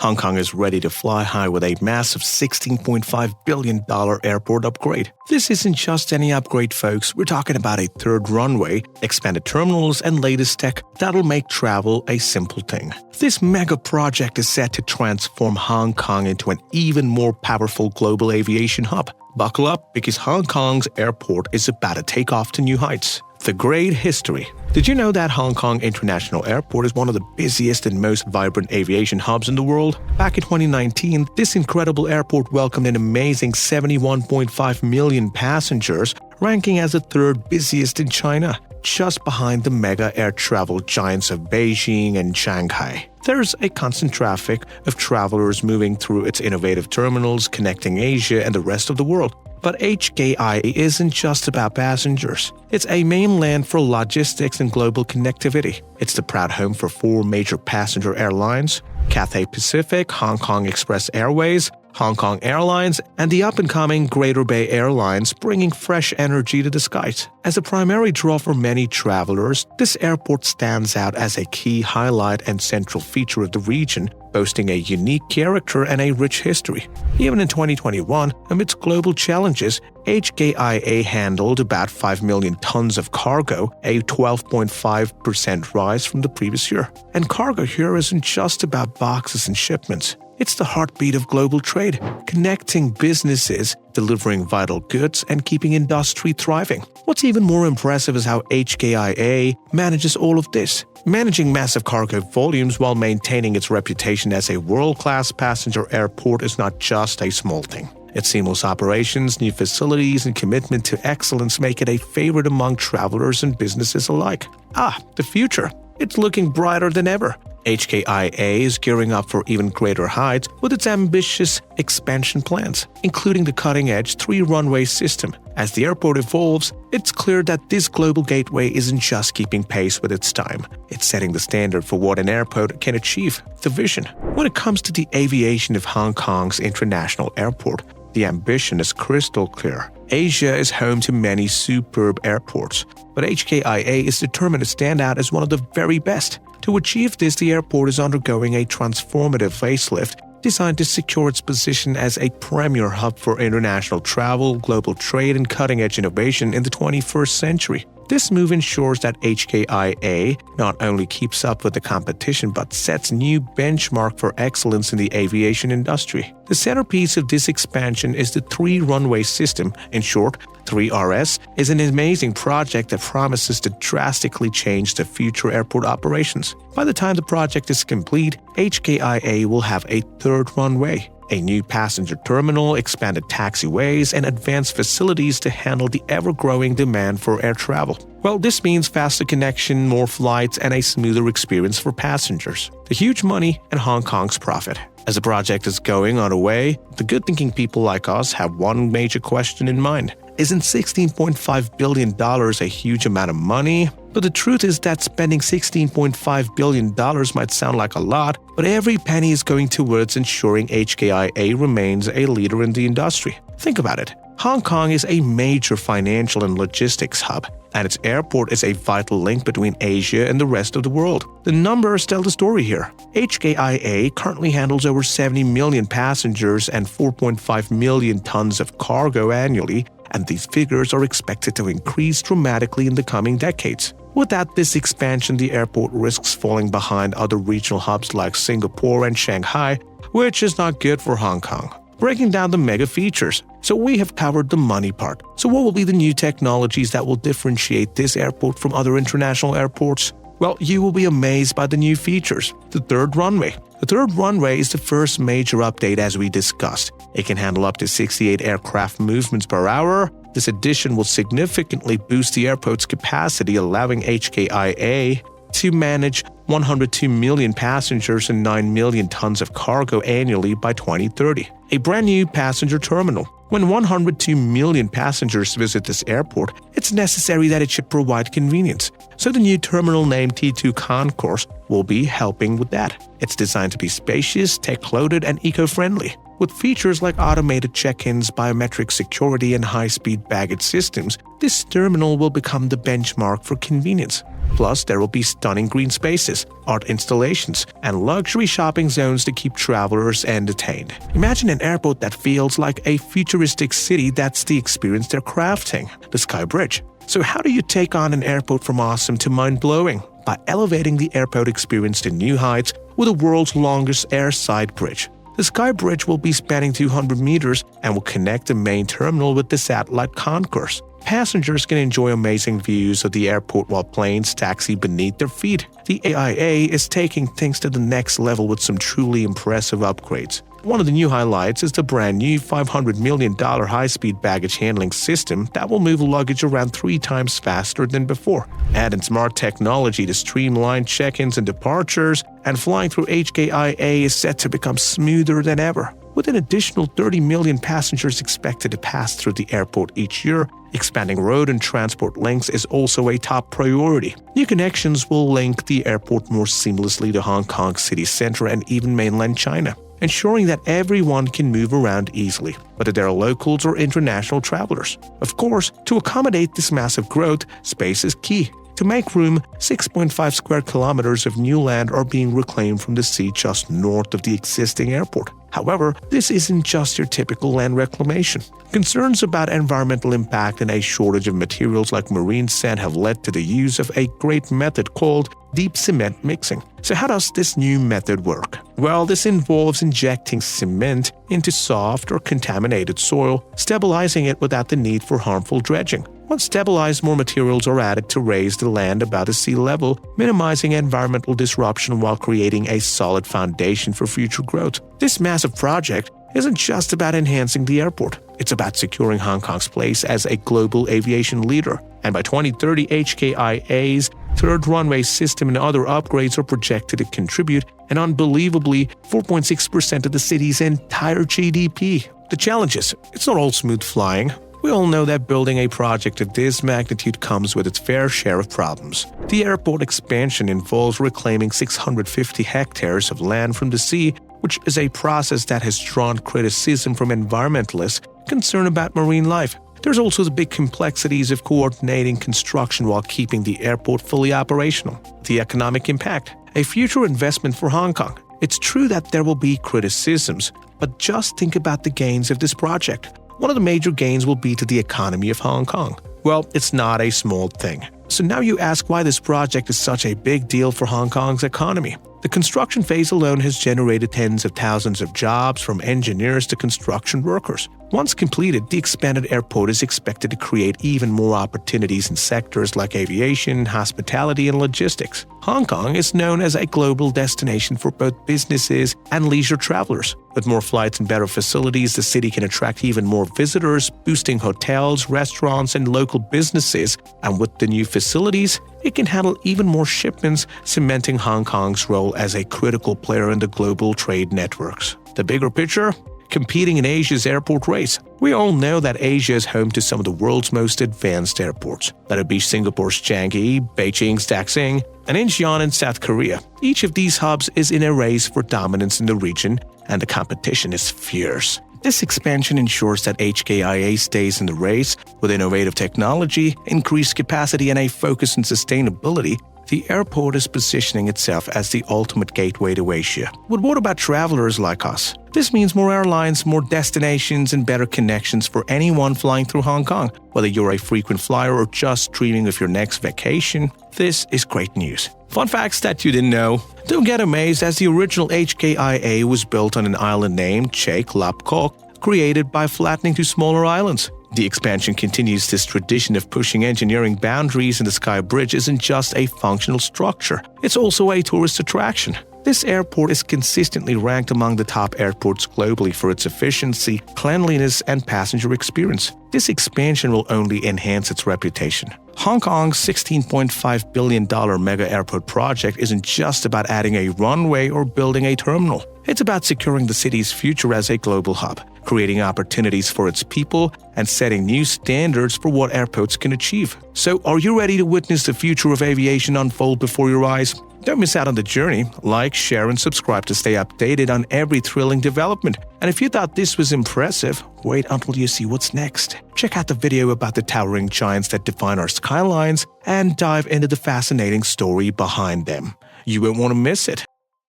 Hong Kong is ready to fly high with a massive $16.5 billion airport upgrade. This isn't just any upgrade, folks. We're talking about a third runway, expanded terminals, and latest tech that'll make travel a simple thing. This mega project is set to transform Hong Kong into an even more powerful global aviation hub. Buckle up, because Hong Kong's airport is about to take off to new heights. The great history. Did you know that Hong Kong International Airport is one of the busiest and most vibrant aviation hubs in the world? Back in 2019, this incredible airport welcomed an amazing 71.5 million passengers, ranking as the third busiest in China, just behind the mega air travel giants of Beijing and Shanghai. There's a constant traffic of travelers moving through its innovative terminals connecting Asia and the rest of the world. But HKIA isn't just about passengers. It's a mainland for logistics and global connectivity. It's the proud home for 4 major passenger airlines: Cathay Pacific, Hong Kong Express Airways, Hong Kong Airlines, and the up-and-coming Greater Bay Airlines, bringing fresh energy to the skies. As a primary draw for many travelers, this airport stands out as a key highlight and central feature of the region, boasting a unique character and a rich history. Even in 2021, amidst global challenges, HKIA handled about 5 million tons of cargo, a 12.5% rise from the previous year. And cargo here isn't just about boxes and shipments. It's the heartbeat of global trade, connecting businesses, delivering vital goods, and keeping industry thriving. What's even more impressive is how HKIA manages all of this, managing massive cargo volumes while maintaining its reputation as a world-class passenger airport is not just a small thing. Its seamless operations, new facilities, and commitment to excellence make it a favorite among travelers and businesses alike. The future. It's looking brighter than ever. HKIA is gearing up for even greater heights with its ambitious expansion plans, including the cutting-edge 3-runway system. As the airport evolves, it's clear that this global gateway isn't just keeping pace with its time. It's setting the standard for what an airport can achieve, the vision. When it comes to the aviation of Hong Kong's international airport, the ambition is crystal clear. Asia is home to many superb airports, but HKIA is determined to stand out as one of the very best. To achieve this, the airport is undergoing a transformative facelift designed to secure its position as a premier hub for international travel, global trade, and cutting-edge innovation in the 21st century. This move ensures that HKIA not only keeps up with the competition but sets new benchmark for excellence in the aviation industry. The centerpiece of this expansion is the 3-runway system. In short, 3RS is an amazing project that promises to drastically change the future airport operations. By the time the project is complete, HKIA will have a 3rd runway, a new passenger terminal, expanded taxiways, and advanced facilities to handle the ever-growing demand for air travel. Well, this means faster connection, more flights, and a smoother experience for passengers. The huge money and Hong Kong's profit. As the project is going on way, the good-thinking people like us have one major question in mind. Isn't $16.5 billion a huge amount of money? But the truth is that spending $16.5 billion might sound like a lot, but every penny is going towards ensuring HKIA remains a leader in the industry. Think about it. Hong Kong is a major financial and logistics hub, and its airport is a vital link between Asia and the rest of the world. The numbers tell the story here. HKIA currently handles over 70 million passengers and 4.5 million tons of cargo annually, and these figures are expected to increase dramatically in the coming decades. Without this expansion, the airport risks falling behind other regional hubs like Singapore and Shanghai, which is not good for Hong Kong. Breaking down the mega features. So we have covered the money part. So what will be the new technologies that will differentiate this airport from other international airports? Well, you will be amazed by the new features. The 3rd runway. The 3rd runway is the first major update as we discussed. It can handle up to 68 aircraft movements per hour. This addition will significantly boost the airport's capacity, allowing HKIA to manage 102 million passengers and 9 million tons of cargo annually by 2030. A brand new passenger terminal. When 102 million passengers visit this airport, it's necessary that it should provide convenience. So the new terminal named T2 Concourse will be helping with that. It's designed to be spacious, tech-loaded, and eco-friendly. With features like automated check-ins, biometric security, and high-speed baggage systems, this terminal will become the benchmark for convenience. Plus, there will be stunning green spaces, art installations, and luxury shopping zones to keep travelers entertained. Imagine an airport that feels like a futuristic city. That's the experience they're crafting, the Sky Bridge. So how do you take on an airport from awesome to mind-blowing? By elevating the airport experience to new heights with the world's longest airside bridge. The Sky Bridge will be spanning 200 meters and will connect the main terminal with the satellite concourse. Passengers can enjoy amazing views of the airport while planes taxi beneath their feet. The AIA is taking things to the next level with some truly impressive upgrades. One of the new highlights is the brand new $500 million high-speed baggage handling system that will move luggage around 3 times faster than before. Add in smart technology to streamline check-ins and departures, and flying through HKIA is set to become smoother than ever. With an additional 30 million passengers expected to pass through the airport each year, expanding road and transport links is also a top priority. New connections will link the airport more seamlessly to Hong Kong city center and even mainland China, ensuring that everyone can move around easily, whether they're locals or international travelers. Of course, to accommodate this massive growth, space is key. To make room, 6.5 square kilometers of new land are being reclaimed from the sea just north of the existing airport. However, this isn't just your typical land reclamation. Concerns about environmental impact and a shortage of materials like marine sand have led to the use of a great method called deep cement mixing. So how does this new method work? Well, this involves injecting cement into soft or contaminated soil, stabilizing it without the need for harmful dredging. Once stabilized, more materials are added to raise the land above the sea level, minimizing environmental disruption while creating a solid foundation for future growth. This massive project isn't just about enhancing the airport. It's about securing Hong Kong's place as a global aviation leader. And by 2030, HKIA's third runway system and other upgrades are projected to contribute an unbelievably 4.6% of the city's entire GDP. The challenge is, it's not all smooth flying. We all know that building a project of this magnitude comes with its fair share of problems. The airport expansion involves reclaiming 650 hectares of land from the sea, which is a process that has drawn criticism from environmentalists concerned about marine life. There's also the big complexities of coordinating construction while keeping the airport fully operational. The economic impact, a future investment for Hong Kong. It's true that there will be criticisms, but just think about the gains of this project. One of the major gains will be to the economy of Hong Kong. Well, it's not a small thing. So now you ask why this project is such a big deal for Hong Kong's economy. The construction phase alone has generated tens of thousands of jobs from engineers to construction workers. Once completed, the expanded airport is expected to create even more opportunities in sectors like aviation, hospitality, and logistics. Hong Kong is known as a global destination for both businesses and leisure travelers. With more flights and better facilities, the city can attract even more visitors, boosting hotels, restaurants, and local businesses. And with the new facilities, it can handle even more shipments, cementing Hong Kong's role as a critical player in the global trade networks. The bigger picture? Competing in Asia's airport race. We all know that Asia is home to some of the world's most advanced airports. Let it be Singapore's Changi, Beijing's Daxing, and Incheon in South Korea. Each of these hubs is in a race for dominance in the region, and the competition is fierce. This expansion ensures that HKIA stays in the race with innovative technology, increased capacity, and a focus on sustainability. The airport is positioning itself as the ultimate gateway to Asia. But what about travelers like us? This means more airlines, more destinations, and better connections for anyone flying through Hong Kong. Whether you're a frequent flyer or just dreaming of your next vacation, this is great news. Fun facts that you didn't know. Don't get amazed, as the original HKIA was built on an island named Chek Lap Kok, created by flattening two smaller islands. The expansion continues this tradition of pushing engineering boundaries, and the Sky Bridge isn't just a functional structure, it's also a tourist attraction. This airport is consistently ranked among the top airports globally for its efficiency, cleanliness, and passenger experience. This expansion will only enhance its reputation. Hong Kong's $16.5 billion mega airport project isn't just about adding a runway or building a terminal. It's about securing the city's future as a global hub. creating opportunities for its people and setting new standards for what airports can achieve. So, are you ready to witness the future of aviation unfold before your eyes? Don't miss out on the journey. Like, share, and subscribe to stay updated on every thrilling development. And if you thought this was impressive, wait until you see what's next. Check out the video about the towering giants that define our skylines and dive into the fascinating story behind them. You won't want to miss it.